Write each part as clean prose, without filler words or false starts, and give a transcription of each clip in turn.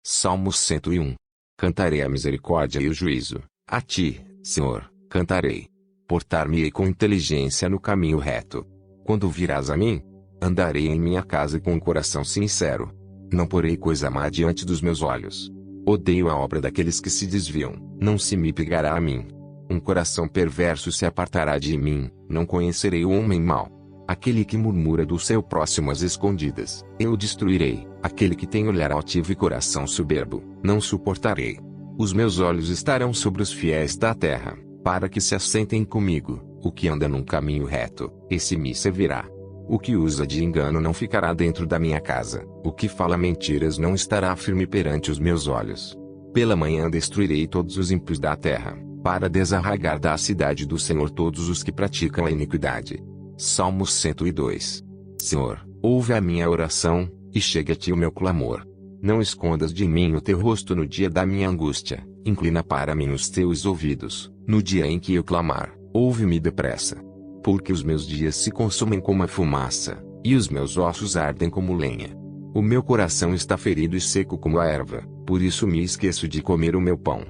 Salmo 101. Cantarei a misericórdia e o juízo. A ti, Senhor, cantarei. Portar-me-ei com inteligência no caminho reto. Quando virás a mim, andarei em minha casa com um coração sincero. Não porei coisa má diante dos meus olhos. Odeio a obra daqueles que se desviam, não se me pegará a mim. Um coração perverso se apartará de mim, não conhecerei o homem mau. Aquele que murmura do seu próximo às escondidas, eu o destruirei. Aquele que tem olhar altivo e coração soberbo, não suportarei. Os meus olhos estarão sobre os fiéis da terra, para que se assentem comigo. O que anda num caminho reto, esse me servirá. O que usa de engano não ficará dentro da minha casa. O que fala mentiras não estará firme perante os meus olhos. Pela manhã destruirei todos os ímpios da terra, para desarraigar da cidade do Senhor todos os que praticam a iniquidade. Salmo 102. Senhor, ouve a minha oração, e chegue a ti o meu clamor. Não escondas de mim o teu rosto no dia da minha angústia, inclina para mim os teus ouvidos, no dia em que eu clamar, ouve-me depressa. Porque os meus dias se consumem como a fumaça, e os meus ossos ardem como lenha. O meu coração está ferido e seco como a erva, por isso me esqueço de comer o meu pão.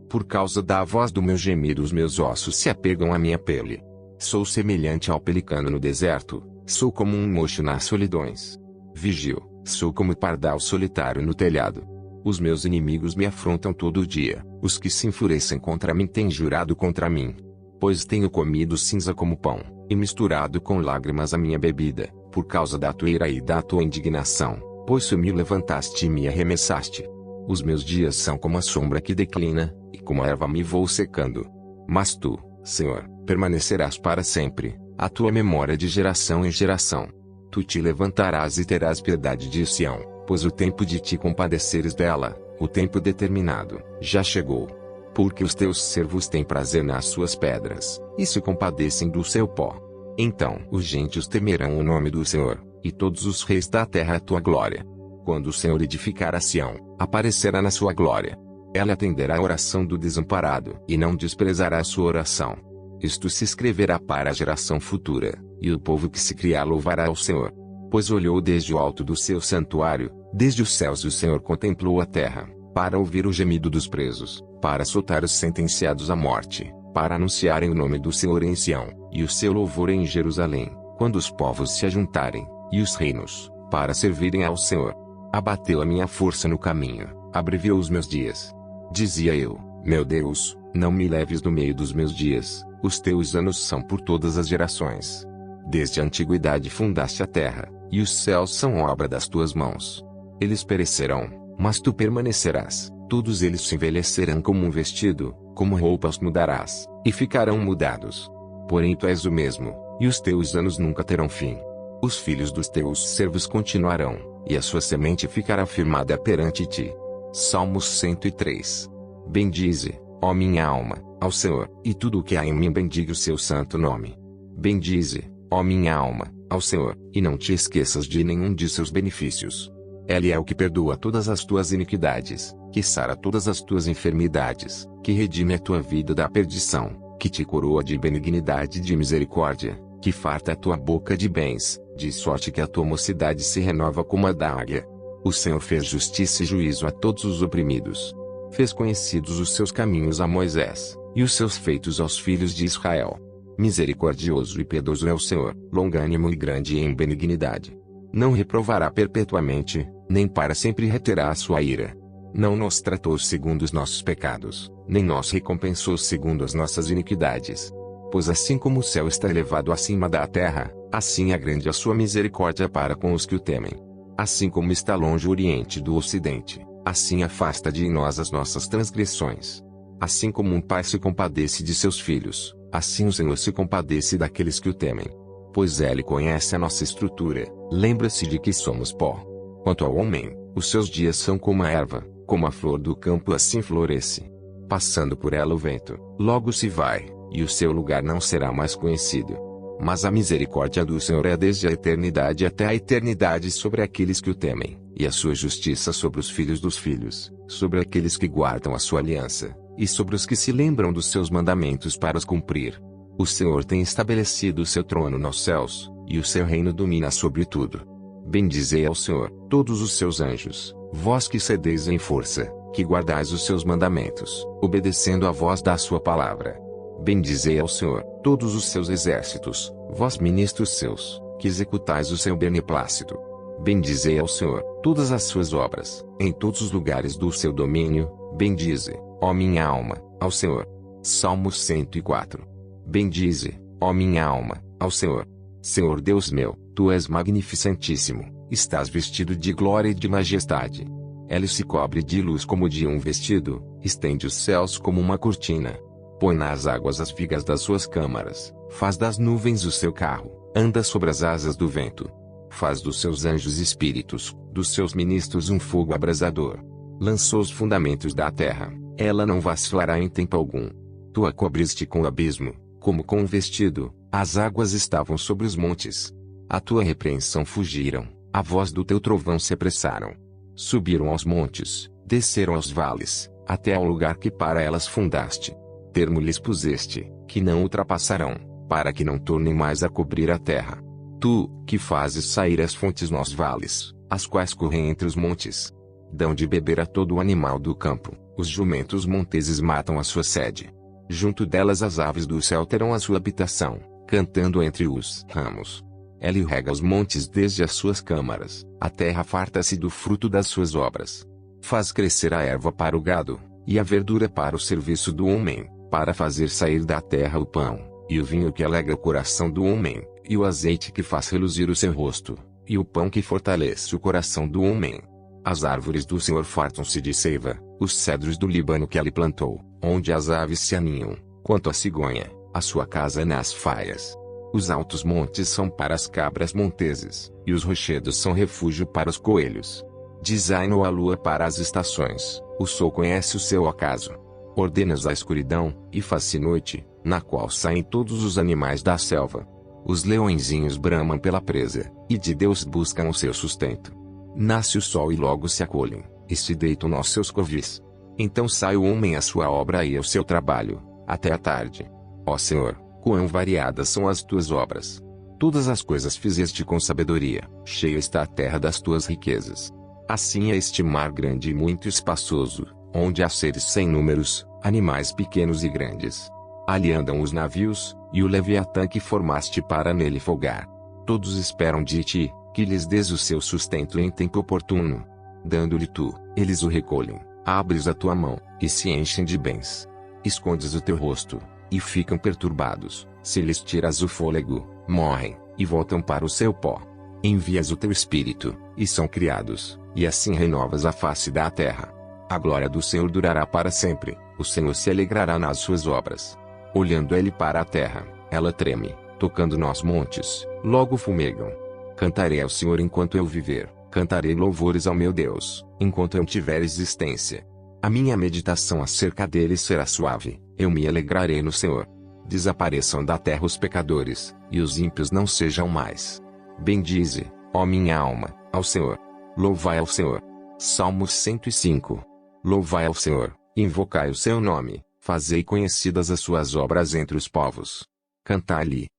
Por causa da voz do meu gemido os meus ossos se apegam à minha pele. Sou semelhante ao pelicano no deserto, sou como um mocho nas solidões. Vigio, sou como o pardal solitário no telhado. Os meus inimigos me afrontam todo dia, os que se enfurecem contra mim têm jurado contra mim. Pois tenho comido cinza como pão, e misturado com lágrimas a minha bebida, por causa da tua ira e da tua indignação, pois tu me levantaste e me arremessaste. Os meus dias são como a sombra que declina, e como a erva me vou secando. Mas tu, Senhor, permanecerás para sempre, a tua memória de geração em geração. Tu te levantarás e terás piedade de Sião, pois o tempo de te compadeceres dela, o tempo determinado, já chegou. Porque os teus servos têm prazer nas suas pedras, e se compadecem do seu pó. Então os gentios temerão o nome do Senhor, e todos os reis da terra a tua glória. Quando o Senhor edificar a Sião, aparecerá na sua glória. Ela atenderá a oração do desamparado, e não desprezará a sua oração. Isto se escreverá para a geração futura, e o povo que se criar louvará ao Senhor. Pois olhou desde o alto do seu santuário, desde os céus o Senhor contemplou a terra, para ouvir o gemido dos presos, para soltar os sentenciados à morte, para anunciarem o nome do Senhor em Sião, e o seu louvor em Jerusalém, quando os povos se ajuntarem, e os reinos, para servirem ao Senhor. Abateu a minha força no caminho, abreviou os meus dias. Dizia eu, meu Deus, não me leves no meio dos meus dias, os teus anos são por todas as gerações. Desde a antiguidade fundaste a terra, e os céus são obra das tuas mãos. Eles perecerão, mas tu permanecerás, todos eles se envelhecerão como um vestido, como roupas mudarás, e ficarão mudados. Porém tu és o mesmo, e os teus anos nunca terão fim. Os filhos dos teus servos continuarão, e a sua semente ficará firmada perante ti. Salmo 103. Bendize, ó minha alma, ao Senhor, e tudo o que há em mim bendiga o seu santo nome. Bendize, ó minha alma, ao Senhor, e não te esqueças de nenhum de seus benefícios. Ele é o que perdoa todas as tuas iniquidades, que sara todas as tuas enfermidades, que redime a tua vida da perdição, que te coroa de benignidade e de misericórdia, que farta a tua boca de bens, de sorte que a tua mocidade se renova como a da águia. O Senhor fez justiça e juízo a todos os oprimidos. Fez conhecidos os seus caminhos a Moisés, e os seus feitos aos filhos de Israel. Misericordioso e piedoso é o Senhor, longânimo e grande em benignidade. Não reprovará perpetuamente, nem para sempre reterá a sua ira. Não nos tratou segundo os nossos pecados, nem nos recompensou segundo as nossas iniquidades. Pois assim como o céu está elevado acima da terra, assim é grande a sua misericórdia para com os que o temem. Assim como está longe o oriente do ocidente, assim afasta de nós as nossas transgressões. Assim como um pai se compadece de seus filhos, assim o Senhor se compadece daqueles que o temem. Pois ele conhece a nossa estrutura, lembra-se de que somos pó. Quanto ao homem, os seus dias são como a erva, como a flor do campo assim floresce. Passando por ela o vento, logo se vai, e o seu lugar não será mais conhecido. Mas a misericórdia do Senhor é desde a eternidade até a eternidade sobre aqueles que o temem, e a sua justiça sobre os filhos dos filhos, sobre aqueles que guardam a sua aliança, e sobre os que se lembram dos seus mandamentos para os cumprir. O Senhor tem estabelecido o seu trono nos céus, e o seu reino domina sobre tudo. Bendizei ao Senhor, todos os seus anjos, Vós que cedeis em força, que guardais os seus mandamentos, obedecendo à voz da sua palavra. Bendizei ao Senhor, todos os seus exércitos, vós ministros seus, que executais o seu beneplácito. Bendizei ao Senhor, todas as suas obras, em todos os lugares do seu domínio, bendize, ó minha alma, ao Senhor. Salmo 104. Bendize, ó minha alma, ao Senhor. Senhor Deus meu, tu és magnificentíssimo, estás vestido de glória e de majestade. Ele se cobre de luz como de um vestido, estende os céus como uma cortina. Põe nas águas as vigas das suas câmaras, faz das nuvens o seu carro, anda sobre as asas do vento. Faz dos seus anjos espíritos, dos seus ministros um fogo abrasador. Lançou os fundamentos da terra, ela não vacilará em tempo algum. Tu a cobriste com o abismo, como com um vestido, as águas estavam sobre os montes. A tua repreensão fugiram, a voz do teu trovão se apressaram. Subiram aos montes, desceram aos vales, até ao lugar que para elas fundaste. Termo lhes puseste, que não ultrapassarão, para que não tornem mais a cobrir a terra. Tu, que fazes sair as fontes nos vales, as quais correm entre os montes. Dão de beber a todo o animal do campo, os jumentos monteses matam a sua sede. Junto delas as aves do céu terão a sua habitação, cantando entre os ramos. Ele rega os montes desde as suas câmaras, a terra farta-se do fruto das suas obras. Faz crescer a erva para o gado, e a verdura para o serviço do homem, para fazer sair da terra o pão, e o vinho que alegra o coração do homem, e o azeite que faz reluzir o seu rosto, e o pão que fortalece o coração do homem. As árvores do Senhor fartam-se de seiva, os cedros do Líbano que ele plantou, onde as aves se aninham, quanto a cigonha, a sua casa é nas faias. Os altos montes são para as cabras monteses, e os rochedos são refúgio para os coelhos. Designou a lua para as estações, o sol conhece o seu acaso. Ordenas a escuridão, e faz-se noite, na qual saem todos os animais da selva. Os leõezinhos bramam pela presa, e de Deus buscam o seu sustento. Nasce o sol e logo se acolhem, e se deitam nos seus covis. Então sai o homem à sua obra e ao seu trabalho, até a tarde. Ó Senhor, quão variadas são as tuas obras! Todas as coisas fizeste com sabedoria, cheia está a terra das tuas riquezas. Assim é este mar grande e muito espaçoso, onde há seres sem números, animais pequenos e grandes. Ali andam os navios, e o Leviatã que formaste para nele folgar. Todos esperam de ti, que lhes dês o seu sustento em tempo oportuno. Dando-lhe tu, eles o recolhem, abres a tua mão, e se enchem de bens. Escondes o teu rosto, e ficam perturbados, se lhes tiras o fôlego, morrem, e voltam para o seu pó. Envias o teu espírito, e são criados, e assim renovas a face da terra. A glória do Senhor durará para sempre, o Senhor se alegrará nas suas obras. Olhando ele para a terra, ela treme, tocando nos montes, logo fumegam. Cantarei ao Senhor enquanto eu viver, cantarei louvores ao meu Deus, enquanto eu tiver existência. A minha meditação acerca dele será suave, eu me alegrarei no Senhor. Desapareçam da terra os pecadores, e os ímpios não sejam mais. Bendize, ó minha alma, ao Senhor. Louvai ao Senhor. Salmo 105. Louvai ao Senhor, invocai o seu nome, fazei conhecidas as suas obras entre os povos. Cantai-lhe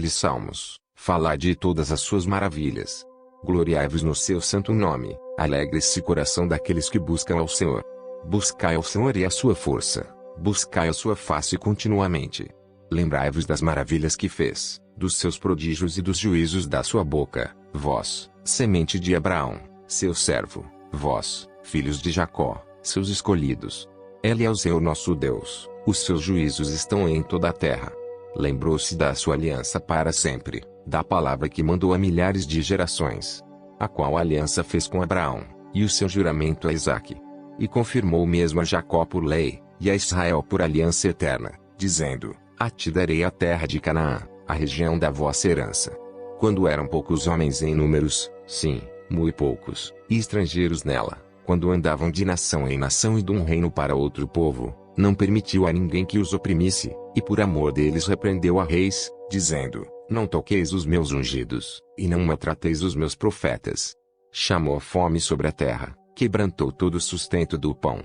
salmos, falai de todas as suas maravilhas. Gloriai-vos no seu santo nome, alegre-se o coração daqueles que buscam ao Senhor. Buscai ao Senhor e a sua força, buscai a sua face continuamente. Lembrai-vos das maravilhas que fez, dos seus prodígios e dos juízos da sua boca, vós, semente de Abraão, seu servo, vós, filhos de Jacó, seus escolhidos. Ele é o Senhor nosso Deus, os seus juízos estão em toda a terra. Lembrou-se da sua aliança para sempre, da palavra que mandou a milhares de gerações, a qual aliança fez com Abraão, e o seu juramento a Isaque. E confirmou mesmo a Jacó por lei, e a Israel por aliança eterna, dizendo: a ti darei a terra de Canaã, a região da vossa herança. Quando eram poucos homens em números, sim, muito poucos, e estrangeiros nela, quando andavam de nação em nação e de um reino para outro povo, não permitiu a ninguém que os oprimisse, e por amor deles repreendeu a reis, dizendo: não toqueis os meus ungidos, e não maltrateis os meus profetas. Chamou a fome sobre a terra, quebrantou todo o sustento do pão.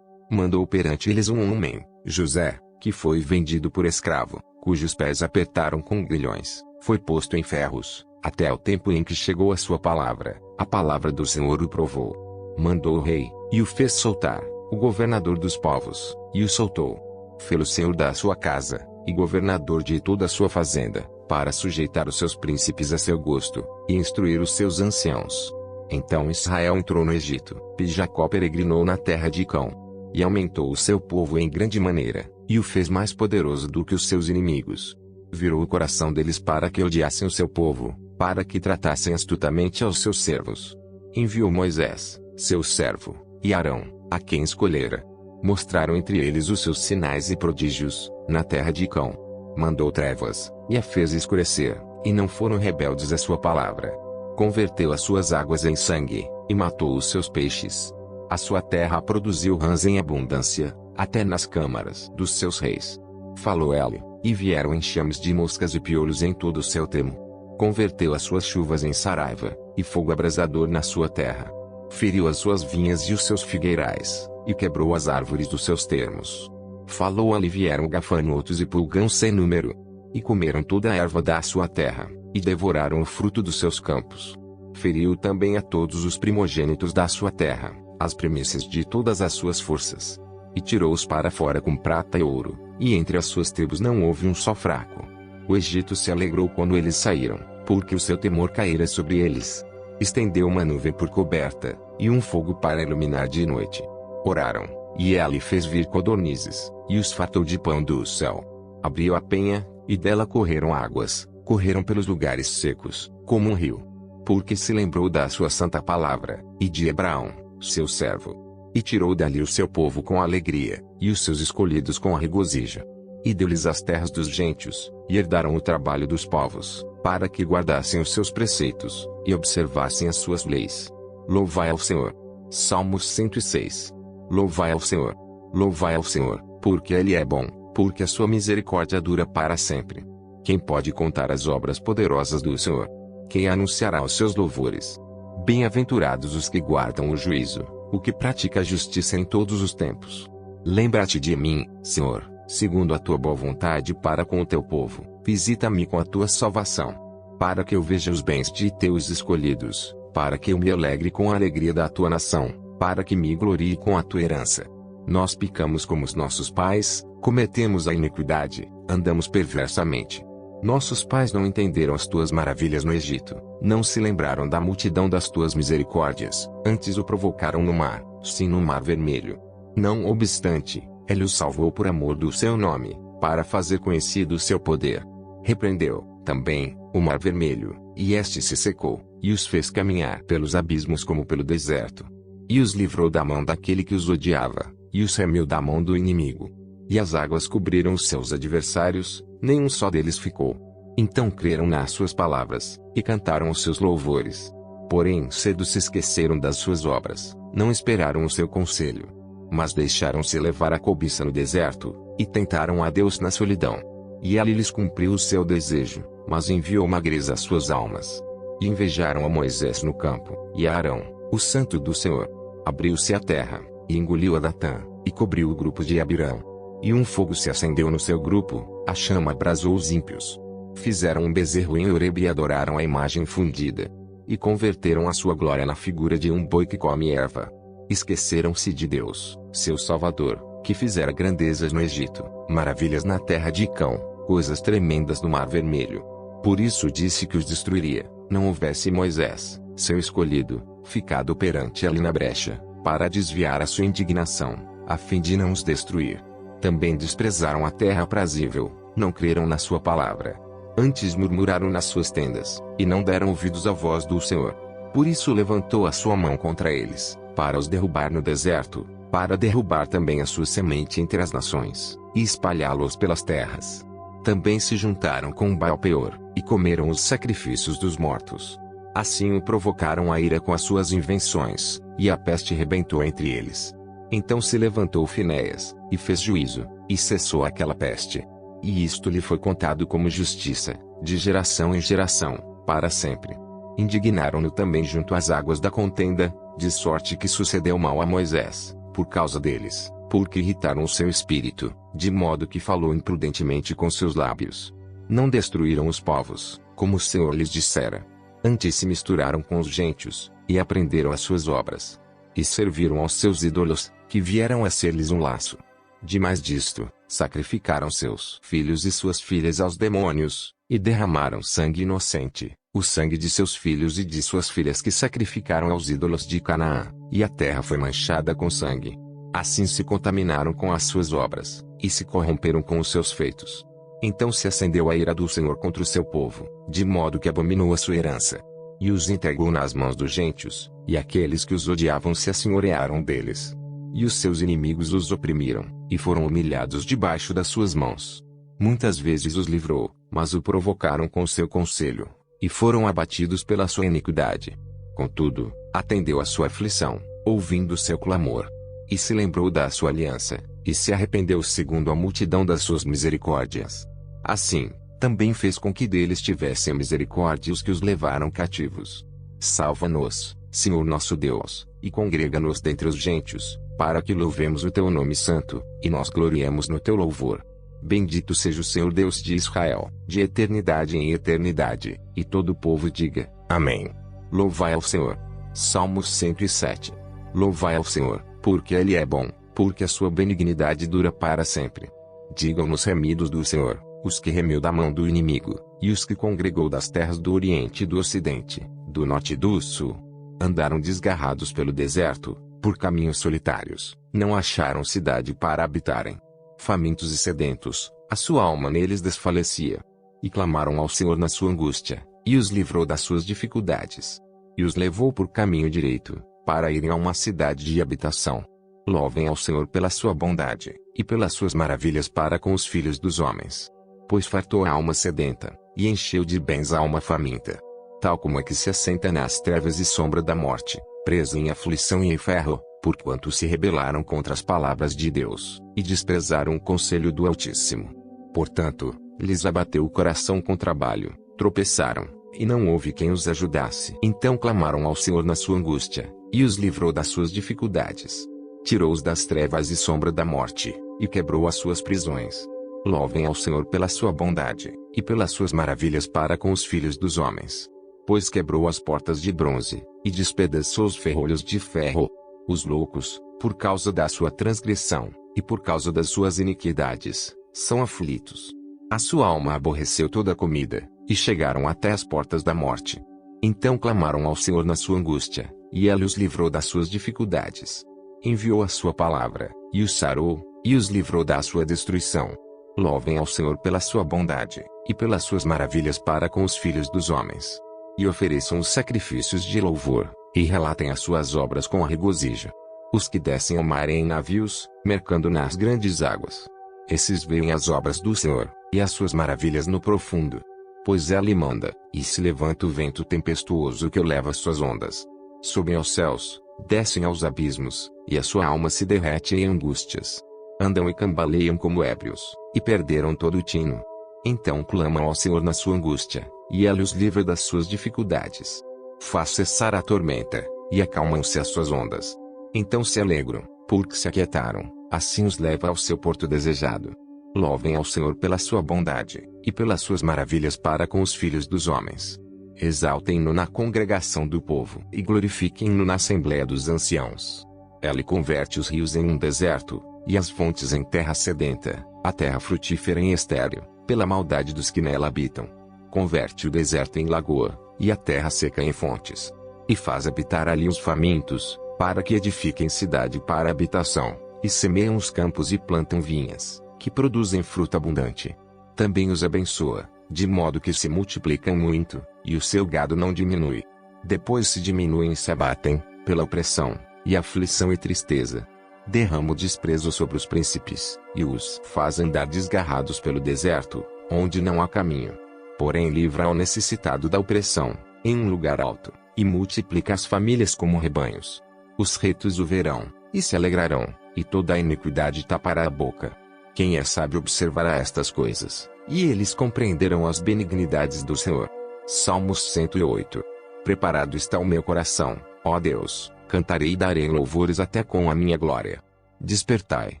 Mandou perante eles um homem, José, que foi vendido por escravo, cujos pés apertaram com grilhões, foi posto em ferros, até o tempo em que chegou a sua palavra, a palavra do Senhor o provou. Mandou o rei, e o fez soltar, o governador dos povos, e o soltou. Fê-lo senhor da sua casa, e governador de toda a sua fazenda, para sujeitar os seus príncipes a seu gosto, e instruir os seus anciãos. Então Israel entrou no Egito, e Jacó peregrinou na terra de Cão. E aumentou o seu povo em grande maneira, e o fez mais poderoso do que os seus inimigos. Virou o coração deles para que odiassem o seu povo, para que tratassem astutamente aos seus servos. Enviou Moisés, seu servo, e Arão, a quem escolhera. Mostraram entre eles os seus sinais e prodígios, na terra de Cão. Mandou trevas, e a fez escurecer, e não foram rebeldes à sua palavra. Converteu as suas águas em sangue, e matou os seus peixes. A sua terra produziu rãs em abundância, até nas câmaras dos seus reis. Falou ele, e vieram enxames de moscas e piolhos em todo o seu termo. Converteu as suas chuvas em saraiva, e fogo abrasador na sua terra. Feriu as suas vinhas e os seus figueirais, e quebrou as árvores dos seus termos. Falou ele, e vieram gafanhotos e pulgões sem número. E comeram toda a erva da sua terra, e devoraram o fruto dos seus campos. Feriu também a todos os primogênitos da sua terra, as primícias de todas as suas forças. E tirou-os para fora com prata e ouro, e entre as suas tribos não houve um só fraco. O Egito se alegrou quando eles saíram, porque o seu temor caíra sobre eles. Estendeu uma nuvem por coberta, e um fogo para iluminar de noite. Oraram, e ele fez vir codornizes, e os fartou de pão do céu. Abriu a penha, e dela correram águas, correram pelos lugares secos, como um rio. Porque se lembrou da sua santa palavra, e de Abraão, seu servo. E tirou dali o seu povo com alegria, e os seus escolhidos com regozijo. E deu-lhes as terras dos gentios, e herdaram o trabalho dos povos, para que guardassem os seus preceitos, e observassem as suas leis. Louvai ao Senhor. Salmos 106. Louvai ao Senhor. Louvai ao Senhor, porque Ele é bom, porque a sua misericórdia dura para sempre. Quem pode contar as obras poderosas do Senhor? Quem anunciará os seus louvores? Bem-aventurados os que guardam o juízo, o que pratica a justiça em todos os tempos. Lembra-te de mim, Senhor, segundo a tua boa vontade para com o teu povo, visita-me com a tua salvação. Para que eu veja os bens de teus escolhidos, para que eu me alegre com a alegria da tua nação, para que me glorie com a tua herança. Nós pecamos como os nossos pais, cometemos a iniquidade, andamos perversamente. Nossos pais não entenderam as tuas maravilhas no Egito, não se lembraram da multidão das tuas misericórdias, antes o provocaram no mar, sim no mar vermelho. Não obstante, ele os salvou por amor do seu nome, para fazer conhecido o seu poder. Repreendeu, também, o mar vermelho, e este se secou, e os fez caminhar pelos abismos como pelo deserto. E os livrou da mão daquele que os odiava, e os remiu da mão do inimigo. E as águas cobriram os seus adversários, nenhum só deles ficou. Então creram nas suas palavras, e cantaram os seus louvores. Porém cedo se esqueceram das suas obras, não esperaram o seu conselho. Mas deixaram-se levar a cobiça no deserto, e tentaram a Deus na solidão. E ele lhes cumpriu o seu desejo, mas enviou magreza às suas almas. E invejaram a Moisés no campo, e a Arão, o santo do Senhor. Abriu-se a terra, e engoliu a Datã, e cobriu o grupo de Abirão. E um fogo se acendeu no seu grupo, a chama abrasou os ímpios. Fizeram um bezerro em Horebe e adoraram a imagem fundida. E converteram a sua glória na figura de um boi que come erva. Esqueceram-se de Deus, seu Salvador, que fizera grandezas no Egito, maravilhas na terra de Cão, coisas tremendas no mar vermelho. Por isso disse que os destruiria, não houvesse Moisés, seu escolhido, ficado perante ele na brecha, para desviar a sua indignação, a fim de não os destruir. Também desprezaram a terra aprazível, não creram na sua palavra. Antes murmuraram nas suas tendas, e não deram ouvidos à voz do Senhor. Por isso levantou a sua mão contra eles, para os derrubar no deserto, para derrubar também a sua semente entre as nações, e espalhá-los pelas terras. Também se juntaram com Baal-peor, e comeram os sacrifícios dos mortos. Assim o provocaram a ira com as suas invenções, e a peste rebentou entre eles. Então se levantou Finéias, e fez juízo, e cessou aquela peste. E isto lhe foi contado como justiça, de geração em geração, para sempre. Indignaram-no também junto às águas da contenda, de sorte que sucedeu mal a Moisés, por causa deles, porque irritaram o seu espírito, de modo que falou imprudentemente com seus lábios. Não destruíram os povos, como o Senhor lhes dissera. Antes se misturaram com os gentios, e aprenderam as suas obras. e serviram aos seus ídolos, que vieram a ser-lhes um laço. Demais disto, sacrificaram seus filhos e suas filhas aos demônios, e derramaram sangue inocente, o sangue de seus filhos e de suas filhas que sacrificaram aos ídolos de Canaã, e a terra foi manchada com sangue. Assim se contaminaram com as suas obras, e se corromperam com os seus feitos. Então se acendeu a ira do Senhor contra o seu povo, de modo que abominou a sua herança. E os entregou nas mãos dos gentios, e aqueles que os odiavam se assenhorearam deles. E os seus inimigos os oprimiram, e foram humilhados debaixo das suas mãos. Muitas vezes os livrou, mas o provocaram com seu conselho, e foram abatidos pela sua iniquidade. Contudo, atendeu à sua aflição, ouvindo seu clamor. E se lembrou da sua aliança, e se arrependeu segundo a multidão das suas misericórdias. Assim, também fez com que deles tivessem misericórdia os que os levaram cativos. Salva-nos, Senhor nosso Deus, e congrega-nos dentre os gentios, para que louvemos o teu nome santo, e nós gloriemos no teu louvor. Bendito seja o Senhor Deus de Israel, de eternidade em eternidade, e todo o povo diga, Amém. Louvai ao Senhor. Salmos 107. Louvai ao Senhor, porque Ele é bom, porque a sua benignidade dura para sempre. Digam nos remidos do Senhor, os que remiu da mão do inimigo, e os que congregou das terras do Oriente e do Ocidente, do Norte e do Sul. Andaram desgarrados pelo deserto, por caminhos solitários, não acharam cidade para habitarem. Famintos e sedentos, a sua alma neles desfalecia. E clamaram ao Senhor na sua angústia, e os livrou das suas dificuldades. E os levou por caminho direito, para irem a uma cidade de habitação. Louvem ao Senhor pela sua bondade, e pelas suas maravilhas para com os filhos dos homens. Pois fartou a alma sedenta, e encheu de bens a alma faminta. Tal como é que se assenta nas trevas e sombra da morte, preso em aflição e em ferro, porquanto se rebelaram contra as palavras de Deus, e desprezaram o conselho do Altíssimo. Portanto, lhes abateu o coração com trabalho, tropeçaram, e não houve quem os ajudasse. Então clamaram ao Senhor na sua angústia, e os livrou das suas dificuldades. Tirou-os das trevas e sombra da morte, e quebrou as suas prisões. Louvem ao Senhor pela sua bondade, e pelas suas maravilhas para com os filhos dos homens. Pois quebrou as portas de bronze, e despedaçou os ferrolhos de ferro. Os loucos, por causa da sua transgressão, e por causa das suas iniquidades, são aflitos. A sua alma aborreceu toda a comida, e chegaram até as portas da morte. Então clamaram ao Senhor na sua angústia, e Ele os livrou das suas dificuldades. Enviou a sua palavra, e os sarou, e os livrou da sua destruição. Louvem ao Senhor pela sua bondade, e pelas suas maravilhas para com os filhos dos homens. E ofereçam os sacrifícios de louvor, e relatem as suas obras com regozijo. Os que descem ao mar em navios, mercando nas grandes águas. Esses veem as obras do Senhor, e as suas maravilhas no profundo. Pois Ele manda, e se levanta o vento tempestuoso que leva suas ondas. Sobem aos céus, descem aos abismos, e a sua alma se derrete em angústias. Andam e cambaleiam como ébrios, e perderam todo o tino. Então clamam ao Senhor na sua angústia, e Ele os livra das suas dificuldades. Faz cessar a tormenta, e acalmam-se as suas ondas. Então se alegram, porque se aquietaram, assim os leva ao seu porto desejado. Louvem ao Senhor pela sua bondade, e pelas suas maravilhas para com os filhos dos homens. Exaltem-no na congregação do povo, e glorifiquem-no na assembléia dos anciãos. Ele converte os rios em um deserto, e as fontes em terra sedenta, a terra frutífera em estéril, pela maldade dos que nela habitam. Converte o deserto em lagoa, e a terra seca em fontes. E faz habitar ali os famintos, para que edifiquem cidade para habitação, e semeiam os campos e plantam vinhas, que produzem fruta abundante. Também os abençoa, de modo que se multiplicam muito, e o seu gado não diminui. Depois se diminuem e se abatem, pela opressão, e aflição e tristeza. Derrama o desprezo sobre os príncipes, e os faz andar desgarrados pelo deserto, onde não há caminho. Porém livra ao necessitado da opressão, em um lugar alto, e multiplica as famílias como rebanhos. Os retos o verão, e se alegrarão, e toda a iniquidade tapará a boca. Quem é sábio observará estas coisas, e eles compreenderão as benignidades do Senhor. Salmos 108. Preparado está o meu coração, ó Deus, cantarei e darei louvores até com a minha glória. Despertai,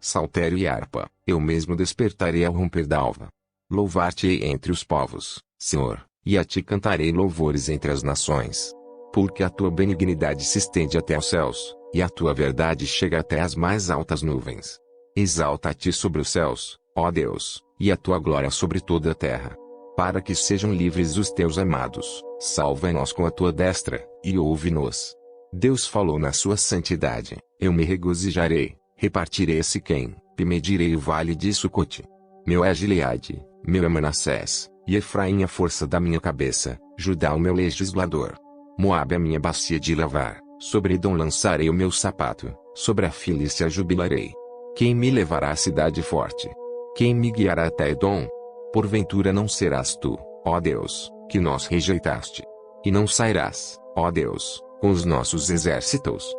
saltério e harpa, eu mesmo despertarei ao romper da alva. Louvar-te-ei entre os povos, Senhor, e a ti cantarei louvores entre as nações. Porque a tua benignidade se estende até aos céus, e a tua verdade chega até as mais altas nuvens. Exalta-te sobre os céus, ó Deus, e a tua glória sobre toda a terra. Para que sejam livres os teus amados, salva-nos com a tua destra, e ouve-nos. Deus falou na sua santidade, eu me regozijarei, repartirei Siquém, e medirei o vale de Sucote. Meu é Gileade, meu é Manassés, e Efraim a força da minha cabeça, Judá o meu legislador. Moabe a minha bacia de lavar, sobre Edom lançarei o meu sapato, sobre a Filístia jubilarei. Quem me levará à cidade forte? Quem me guiará até Edom? Porventura não serás tu, ó Deus, que nós rejeitaste. E não sairás, ó Deus, com os nossos exércitos.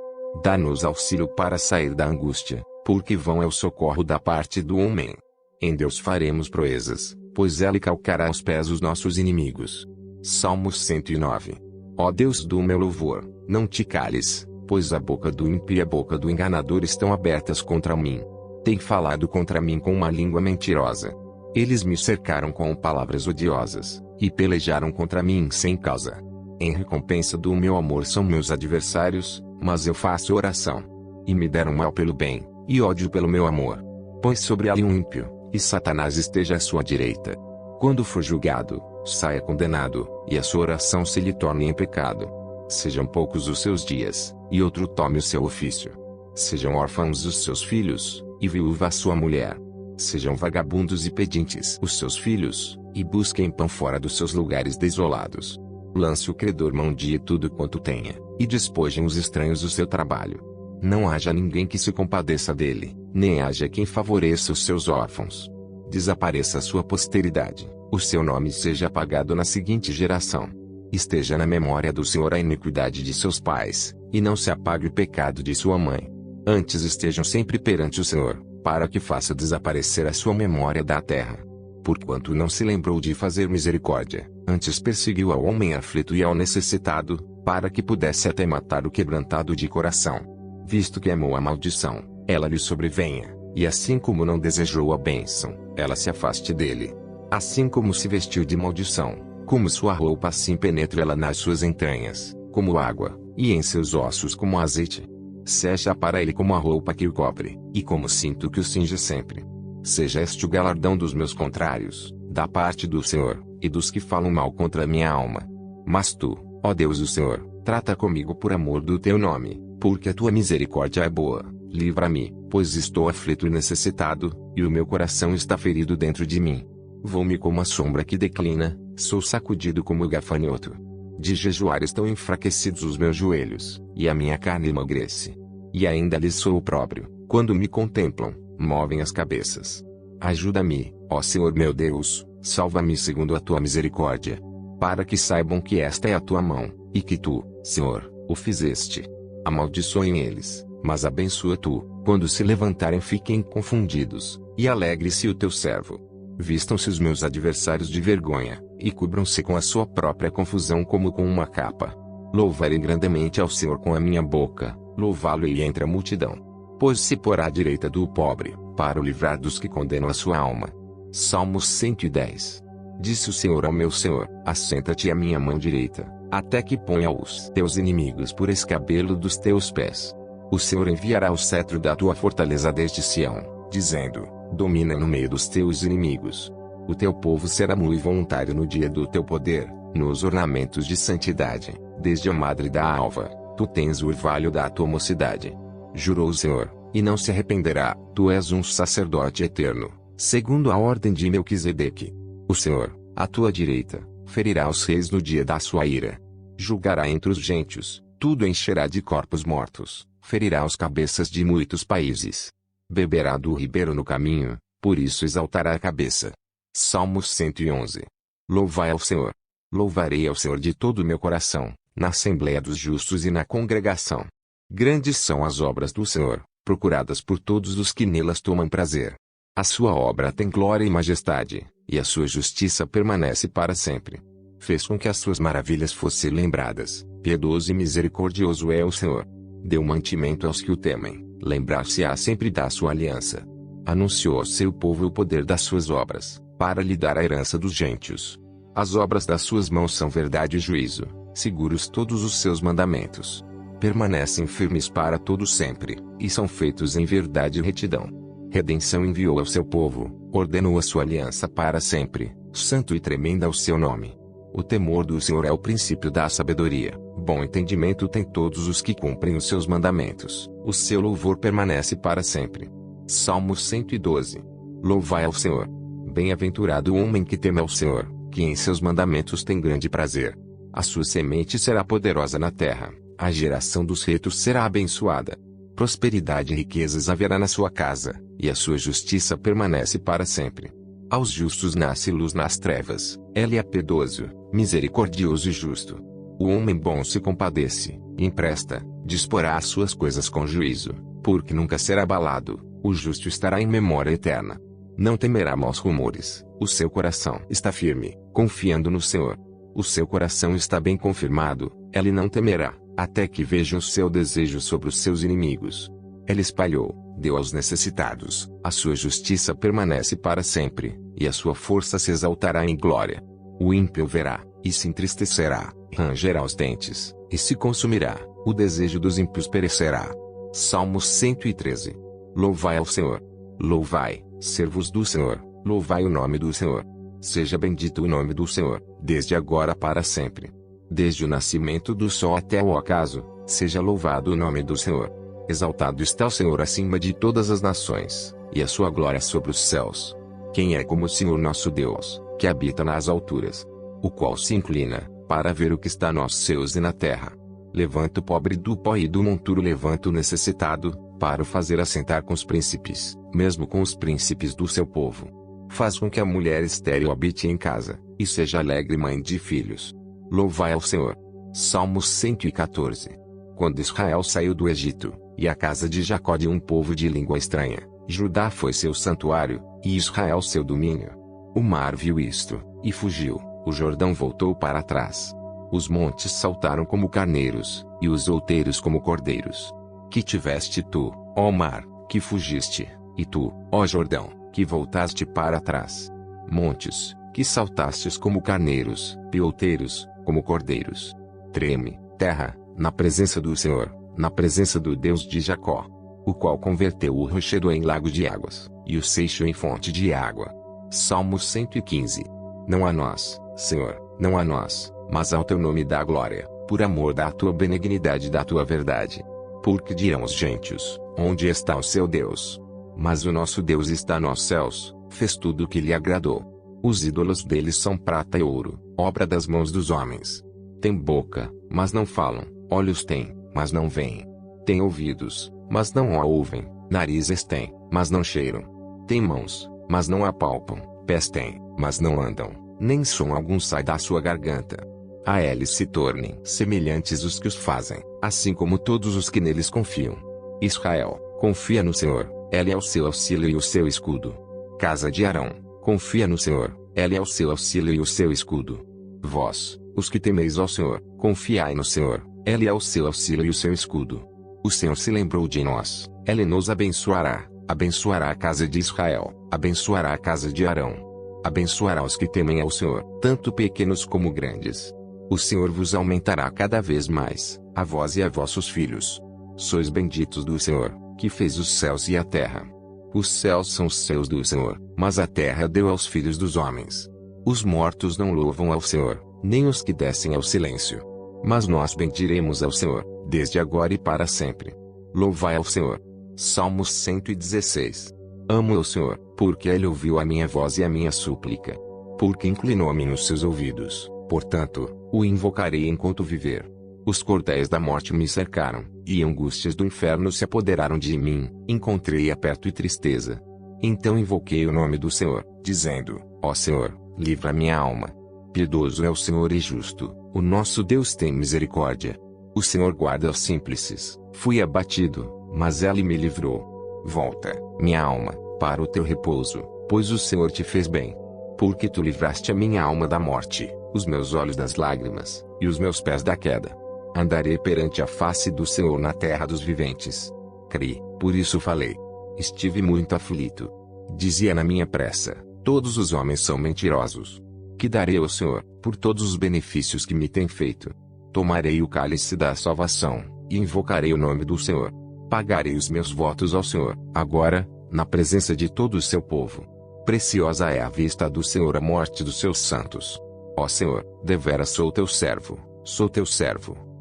Dá-nos auxílio para sair da angústia, porque vão é o socorro da parte do homem. Em Deus faremos proezas, pois ele calcará aos pés os nossos inimigos. Salmos 109. Ó Deus do meu louvor, não te cales, pois a boca do ímpio e a boca do enganador estão abertas contra mim. Tem falado contra mim com uma língua mentirosa. Eles me cercaram com palavras odiosas, e pelejaram contra mim sem causa. Em recompensa do meu amor são meus adversários, mas eu faço oração. E me deram mal pelo bem, e ódio pelo meu amor. Põe sobre ele um ímpio, e Satanás esteja à sua direita. Quando for julgado, saia condenado, e a sua oração se lhe torne em pecado. Sejam poucos os seus dias, e outro tome o seu ofício. Sejam órfãos os seus filhos, e viúva a sua mulher. Sejam vagabundos e pedintes os seus filhos, e busquem pão fora dos seus lugares desolados. Lance o credor mão de tudo quanto tenha, e despojem os estranhos o seu trabalho. Não haja ninguém que se compadeça dele, nem haja quem favoreça os seus órfãos. Desapareça a sua posteridade, o seu nome seja apagado na seguinte geração. Esteja na memória do Senhor a iniquidade de seus pais, e não se apague o pecado de sua mãe. Antes estejam sempre perante o Senhor, para que faça desaparecer a sua memória da terra. Porquanto não se lembrou de fazer misericórdia, antes perseguiu ao homem aflito e ao necessitado, para que pudesse até matar o quebrantado de coração. Visto que amou a maldição, ela lhe sobrevenha, e assim como não desejou a bênção, ela se afaste dele. Assim como se vestiu de maldição, como sua roupa assim penetra ela nas suas entranhas, como água, e em seus ossos como azeite. Seja para ele como a roupa que o cobre, e como cinto que o cinge sempre. Seja este o galardão dos meus contrários, da parte do Senhor, e dos que falam mal contra a minha alma. Mas tu, ó Deus o Senhor, trata comigo por amor do teu nome, porque a tua misericórdia é boa. Livra-me, pois estou aflito e necessitado, e o meu coração está ferido dentro de mim. Vou-me como a sombra que declina, sou sacudido como o gafanhoto. De jejuar estão enfraquecidos os meus joelhos, e a minha carne emagrece. E ainda lhes sou opróbrio, quando me contemplam, movem as cabeças. Ajuda-me, ó Senhor meu Deus, salva-me segundo a tua misericórdia. Para que saibam que esta é a tua mão, e que tu, Senhor, o fizeste. Amaldiçoem eles, mas abençoa tu, quando se levantarem fiquem confundidos, e alegre-se o teu servo. Vistam-se os meus adversários de vergonha, e cubram-se com a sua própria confusão como com uma capa. Louvarei grandemente ao Senhor com a minha boca, louvá-lo-ei entre a multidão. Pois se porá à direita do pobre, para o livrar dos que condenam a sua alma. Salmos 110. Disse o Senhor ao meu Senhor, assenta-te à minha mão direita, até que ponha os teus inimigos por escabelo dos teus pés. O Senhor enviará o cetro da tua fortaleza desde Sião, dizendo, domina no meio dos teus inimigos. O teu povo será muito voluntário no dia do teu poder, nos ornamentos de santidade, desde a madre da alva, tu tens o orvalho da tua mocidade. Jurou o Senhor, e não se arrependerá, tu és um sacerdote eterno, segundo a ordem de Melquisedeque. O Senhor, à tua direita, ferirá os reis no dia da sua ira. Julgará entre os gentios, tudo encherá de corpos mortos, ferirá os cabeças de muitos países. Beberá do ribeiro no caminho, por isso exaltará a cabeça. Salmos 111. Louvai ao Senhor. Louvarei ao Senhor de todo o meu coração, na assembleia dos justos e na congregação. Grandes são as obras do Senhor, procuradas por todos os que nelas tomam prazer. A sua obra tem glória e majestade, e a sua justiça permanece para sempre. Fez com que as suas maravilhas fossem lembradas, piedoso e misericordioso é o Senhor. Deu mantimento aos que o temem, lembrar-se-á sempre da sua aliança. Anunciou ao seu povo o poder das suas obras, para lhe dar a herança dos gentios. As obras das suas mãos são verdade e juízo, seguros todos os seus mandamentos. permanecem firmes para todo sempre, e são feitos em verdade e retidão. Redenção enviou ao seu povo, ordenou a sua aliança para sempre, santo e tremenda é o seu nome. O temor do Senhor é o princípio da sabedoria, bom entendimento tem todos os que cumprem os seus mandamentos, o seu louvor permanece para sempre. Salmo 112. Louvai ao Senhor. Bem-aventurado o homem que teme ao Senhor, que em seus mandamentos tem grande prazer. A sua semente será poderosa na terra, a geração dos retos será abençoada. Prosperidade e riquezas haverá na sua casa, e a sua justiça permanece para sempre. Aos justos nasce luz nas trevas, ele é piedoso, misericordioso e justo. O homem bom se compadece, empresta, disporá as suas coisas com juízo, porque nunca será abalado, o justo estará em memória eterna. Não temerá maus rumores, o seu coração está firme, confiando no Senhor. O seu coração está bem confirmado, ele não temerá, até que veja o seu desejo sobre os seus inimigos. Ele espalhou, deu aos necessitados, a sua justiça permanece para sempre, e a sua força se exaltará em glória. O ímpio verá, e se entristecerá, rangerá os dentes, e se consumirá, o desejo dos ímpios perecerá. Salmo 113. Louvai ao Senhor. Louvai, servos do Senhor, louvai o nome do Senhor. Seja bendito o nome do Senhor, desde agora para sempre. Desde o nascimento do sol até o ocaso, seja louvado o nome do Senhor. Exaltado está o Senhor acima de todas as nações, e a sua glória sobre os céus. Quem é como o Senhor nosso Deus, que habita nas alturas, o qual se inclina, para ver o que está nos céus e na terra. Levanta o pobre do pó e do monturo levanta o necessitado, para o fazer assentar com os príncipes, mesmo com os príncipes do seu povo. Faz com que a mulher estéril habite em casa, e seja alegre mãe de filhos. Louvai ao Senhor. Salmo 114. Quando Israel saiu do Egito, e a casa de Jacó de um povo de língua estranha, Judá foi seu santuário, e Israel seu domínio. O mar viu isto, e fugiu, o Jordão voltou para trás. Os montes saltaram como carneiros, e os outeiros como cordeiros. Que tiveste tu, ó mar, que fugiste, e tu, ó Jordão, que voltaste para trás. Montes, que saltastes como carneiros, e outeiros, como cordeiros. Treme, terra, na presença do Senhor, na presença do Deus de Jacó, o qual converteu o rochedo em lago de águas, e o seixo em fonte de água. Salmo 115. Não a nós, Senhor, não a nós, mas ao teu nome dá glória, por amor da tua benignidade e da tua verdade. Porque dirão os gentios, onde está o seu Deus? Mas o nosso Deus está nos céus, fez tudo o que lhe agradou. Os ídolos deles são prata e ouro, obra das mãos dos homens. Tem boca, mas não falam, olhos têm, mas não veem. Tem ouvidos, mas não a ouvem, narizes têm, mas não cheiram. Tem mãos, mas não apalpam, pés têm, mas não andam, nem som algum sai da sua garganta. A eles se tornem semelhantes os que os fazem, assim como todos os que neles confiam. Israel, confia no Senhor, ele é o seu auxílio e o seu escudo. Casa de Arão, confia no Senhor, ele é o seu auxílio e o seu escudo. Vós, os que temeis ao Senhor, confiai no Senhor, ele é o seu auxílio e o seu escudo. O Senhor se lembrou de nós, ele nos abençoará, abençoará a casa de Israel, abençoará a casa de Arão. Abençoará os que temem ao Senhor, tanto pequenos como grandes. O Senhor vos aumentará cada vez mais, a vós e a vossos filhos. Sois benditos do Senhor, que fez os céus e a terra. Os céus são os seus do Senhor, mas a terra deu aos filhos dos homens. Os mortos não louvam ao Senhor, nem os que descem ao silêncio. Mas nós bendiremos ao Senhor, desde agora e para sempre. Louvai ao Senhor. Salmo 116. Amo ao Senhor, porque Ele ouviu a minha voz e a minha súplica. Porque inclinou a mim os seus ouvidos, portanto, o invocarei enquanto viver. Os cordéis da morte me cercaram, e angústias do inferno se apoderaram de mim, encontrei aperto e tristeza. Então invoquei o nome do Senhor, dizendo, ó Senhor, livra minha alma. Piedoso é o Senhor e justo, o nosso Deus tem misericórdia. O Senhor guarda os simples, fui abatido, mas Ele me livrou. Volta, minha alma, para o teu repouso, pois o Senhor te fez bem. Porque tu livraste a minha alma da morte, os meus olhos das lágrimas, e os meus pés da queda. Andarei perante a face do Senhor na terra dos viventes. Criei, por isso falei. Estive muito aflito. Dizia na minha pressa, todos os homens são mentirosos. Que darei ao Senhor, por todos os benefícios que me tem feito? Tomarei o cálice da salvação, e invocarei o nome do Senhor. Pagarei os meus votos ao Senhor, agora, na presença de todo o seu povo. Preciosa é à vista do Senhor a morte dos seus santos. Ó Senhor, deveras sou teu servo,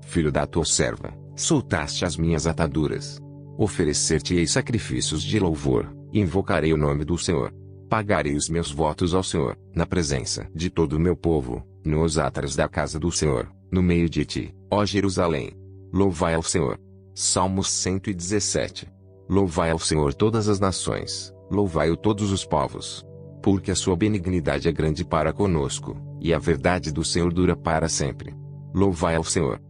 filho da tua serva, soltaste as minhas ataduras. Oferecer-te-ei sacrifícios de louvor, e invocarei o nome do Senhor. Pagarei os meus votos ao Senhor, na presença de todo o meu povo, nos átrios da casa do Senhor, no meio de ti, ó Jerusalém. Louvai ao Senhor. Salmos 117. Louvai ao Senhor todas as nações, louvai-o todos os povos. Porque a sua benignidade é grande para conosco, e a verdade do Senhor dura para sempre. Louvai ao Senhor.